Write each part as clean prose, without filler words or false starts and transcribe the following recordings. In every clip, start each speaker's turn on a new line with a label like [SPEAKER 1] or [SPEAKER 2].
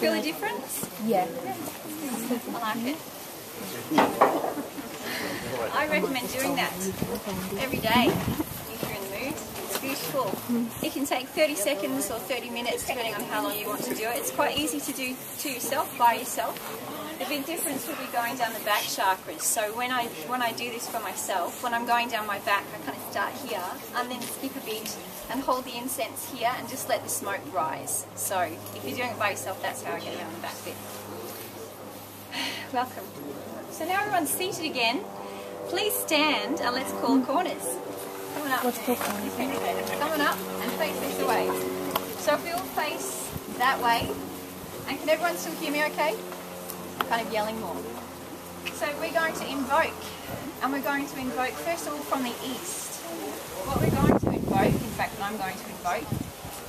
[SPEAKER 1] Feel the difference?
[SPEAKER 2] Yeah.
[SPEAKER 1] I like it. I recommend doing that every day if you're in the mood. It's beautiful. It can take 30 seconds or 30 minutes depending on how long you want to do it. It's quite easy to do to yourself, by yourself. The big difference will be going down the back chakras. So when I do this for myself, when I'm going down my back, I kind of start here and then skip a bit and hold the incense here and just let the smoke rise. So if you're doing it by yourself, that's how I get around the back bit. Welcome. So now everyone's seated again. Please stand and let's call corners. Come on up.
[SPEAKER 2] Let's call corners.
[SPEAKER 1] Come on up and face this way. So if we all face that way, and can everyone still hear me okay? I'm kind of yelling more. So we're going to invoke, and we're going to invoke first of all from the east. What we're going to invoke, in fact what I'm going to invoke,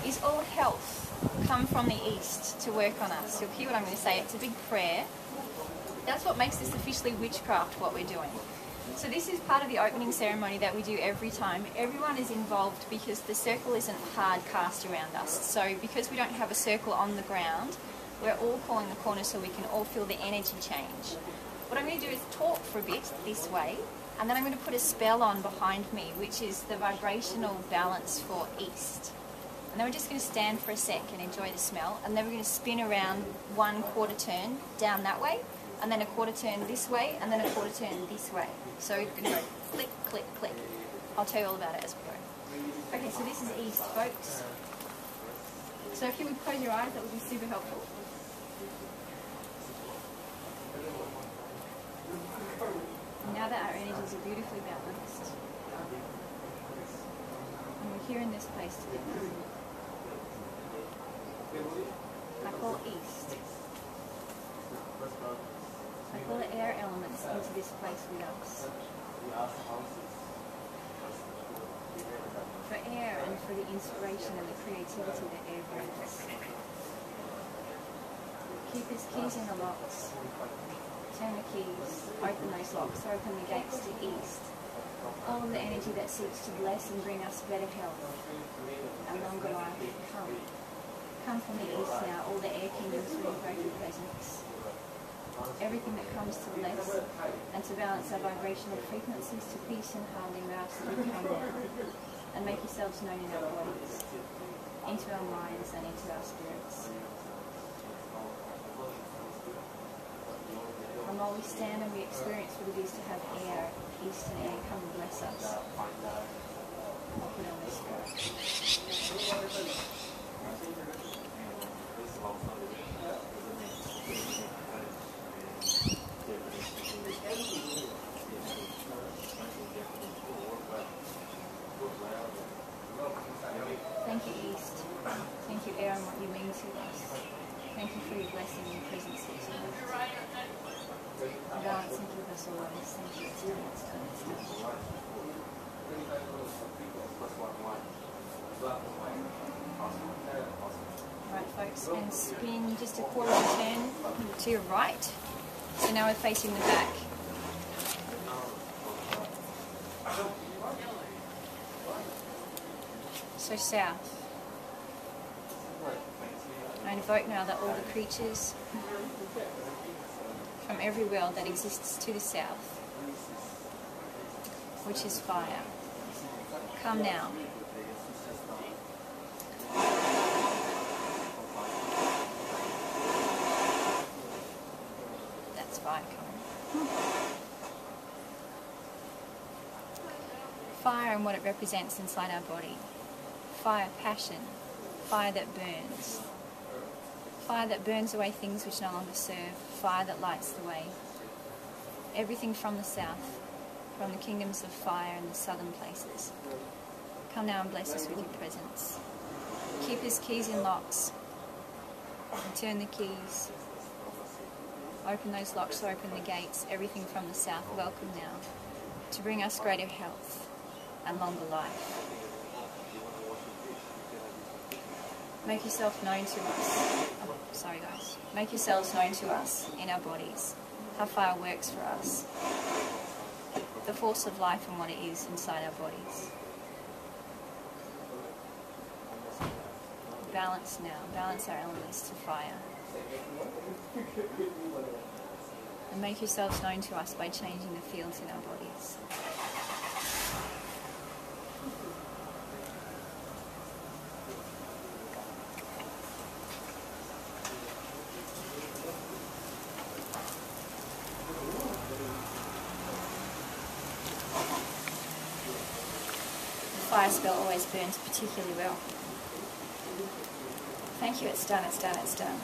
[SPEAKER 1] is all health come from the east to work on us. You'll hear what I'm going to say. It's a big prayer. That's what makes this officially witchcraft, what we're doing. So this is part of the opening ceremony that we do every time. Everyone is involved because the circle isn't hard cast around us. So because we don't have a circle on the ground, we're all calling the corners so we can all feel the energy change. What I'm going to do is talk for a bit this way, and then I'm going to put a spell on behind me, which is the vibrational balance for east. And then we're just going to stand for a sec and enjoy the smell, and then we're going to spin around 1 quarter turn down that way, and then a quarter turn this way, and then a quarter turn this way. So we're going to go click, click, click. I'll tell you all about it as we go. Okay, so this is east, folks. So if you would close your eyes, that would be super helpful. Now that our energies are beautifully balanced, and we're here in this place together, I call east. I call the air elements into this place with us. For air and for the inspiration and the creativity that air brings. Keep his keys in the locks. Turn the keys, open those locks, open the gates to east. All of the energy that seeks to bless and bring us better health and longer life, come. Come from the east now, all the air kingdoms will invoke your presence. Everything that comes to bless and to balance our vibrational frequencies to peace and harmony, we ask that you come down and make yourselves known in our bodies, into our minds and into our spirits. And while we stand and we experience what it is to have air, eastern air, come and bless us. I'll put on this spirit. Thank you, East. Thank you, air, and what you mean to us. Thank you for your blessing and presence here tonight. Balance and give us always. Thank you. It's done, it's done, it's done. Right, folks, and spin just a quarter of a turn to your right. So now we're facing the back. So south. I invoke now that all the creatures from every world that exists to the south, which is fire, come now. That's fire coming. Fire and what it represents inside our body. Fire, passion. Fire that burns. Fire that burns away things which no longer serve. Fire that lights the way. Everything from the south, from the kingdoms of fire and the southern places. Come now and bless us with your presence. Keep his keys in locks. And turn the keys. Open those locks, open the gates. Everything from the south, welcome now. To bring us greater health and longer life. Make yourself known to us. Oh, sorry guys. Make yourselves known to us in our bodies. How fire works for us. The force of life and what it is inside our bodies. Balance now. Balance our elements to fire. And make yourselves known to us by changing the fields in our bodies. Fire spell always burns particularly well. Thank you, it's done, it's done, it's done.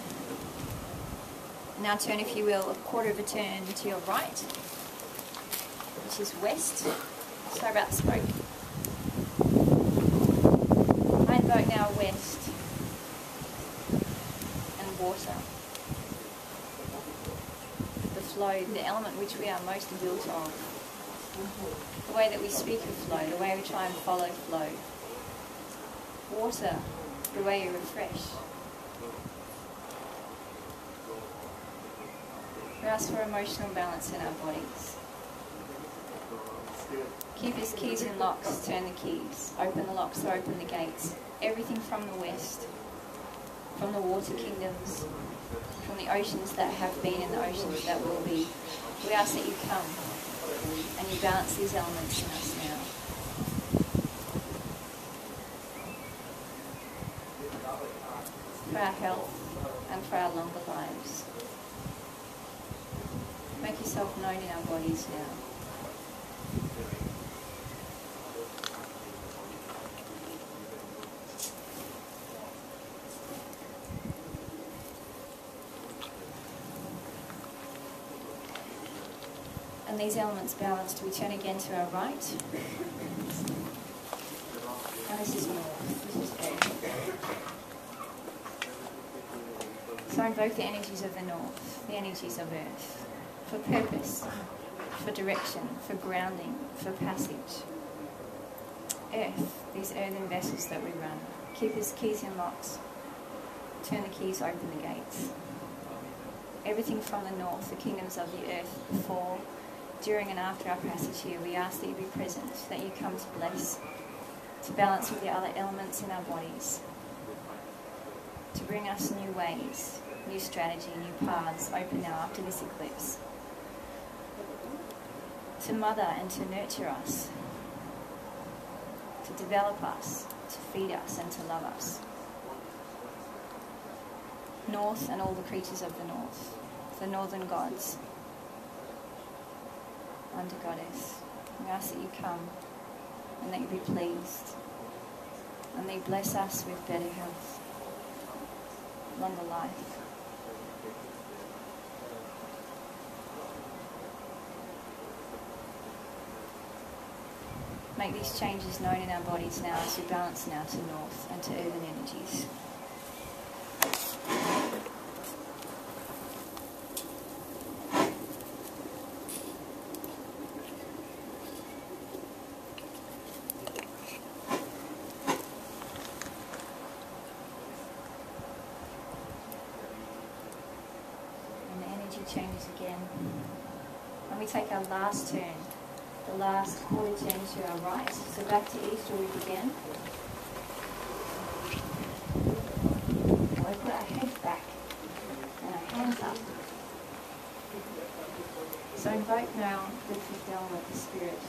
[SPEAKER 1] Now turn, if you will, a quarter of a turn to your right, which is west. Sorry about the smoke. I invoke now west and water. The flow, the element which we are most built of. The way that we speak of flow, the way we try and follow flow. Water, the way you refresh. We ask for emotional balance in our bodies. Keepers, keys and locks, turn the keys. Open the locks or open the gates. Everything from the west, from the water kingdoms, from the oceans that have been and the oceans that will be. We ask that you come and you balance these elements in us now. For our health and for our longer lives. Make yourself known in our bodies now. And these elements balanced, we turn again to our right. And this is north. This is earth. So invoke the energies of the north, the energies of earth, for purpose, for direction, for grounding, for passage. Earth, these earthen vessels that we run. Keepers, keys and locks. Turn the keys, open the gates. Everything from the north, the kingdoms of the earth, before, during and after our passage here, we ask that you be present, that you come to bless, to balance with the other elements in our bodies, to bring us new ways, new strategy, new paths open now after this eclipse, to mother and to nurture us, to develop us, to feed us and to love us. North and all the creatures of the north, the northern gods, under Goddess, we ask that you come and that you be pleased and that you bless us with better health, longer life. Make these changes known in our bodies now as we balance now to north and to earthen energies. Changes again. And we take our last turn, the last quarter turn to our right. So back to east where we began. We put our heads back and our hands up. So invoke now the fifth element, the spirit.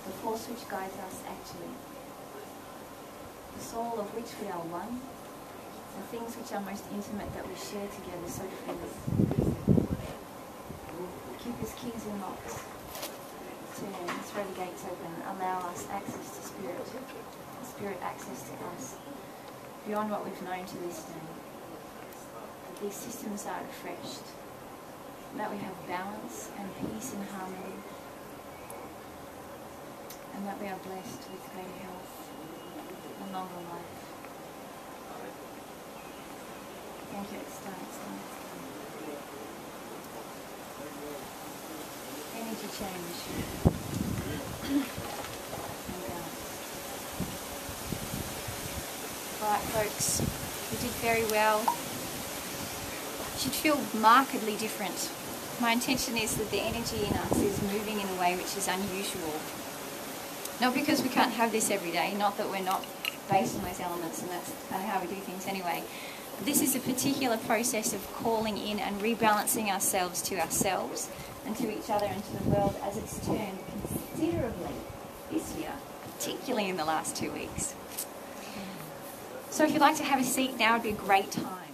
[SPEAKER 1] The force which guides us actually. The soul of which we are one. The things which are most intimate that we share together so freely. Keepers, keys and locks. Turn, throw the gates open, allow us access to spirit. Spirit access to us. Beyond what we've known to this day. That these systems are refreshed. That we have balance and peace and harmony. And that we are blessed with greater health and longer life. Thank you, it's done, it's done, it's done. Energy change. Alright folks, you did very well. You should feel markedly different. My intention is that the energy in us is moving in a way which is unusual. Not because we can't have this every day, not that we're not based on those elements and that's kind of how we do things anyway. This is a particular process of calling in and rebalancing ourselves and to each other and to the world, as it's turned considerably this year, particularly in the last 2 weeks. So if you'd like to have a seat now, would be a great time.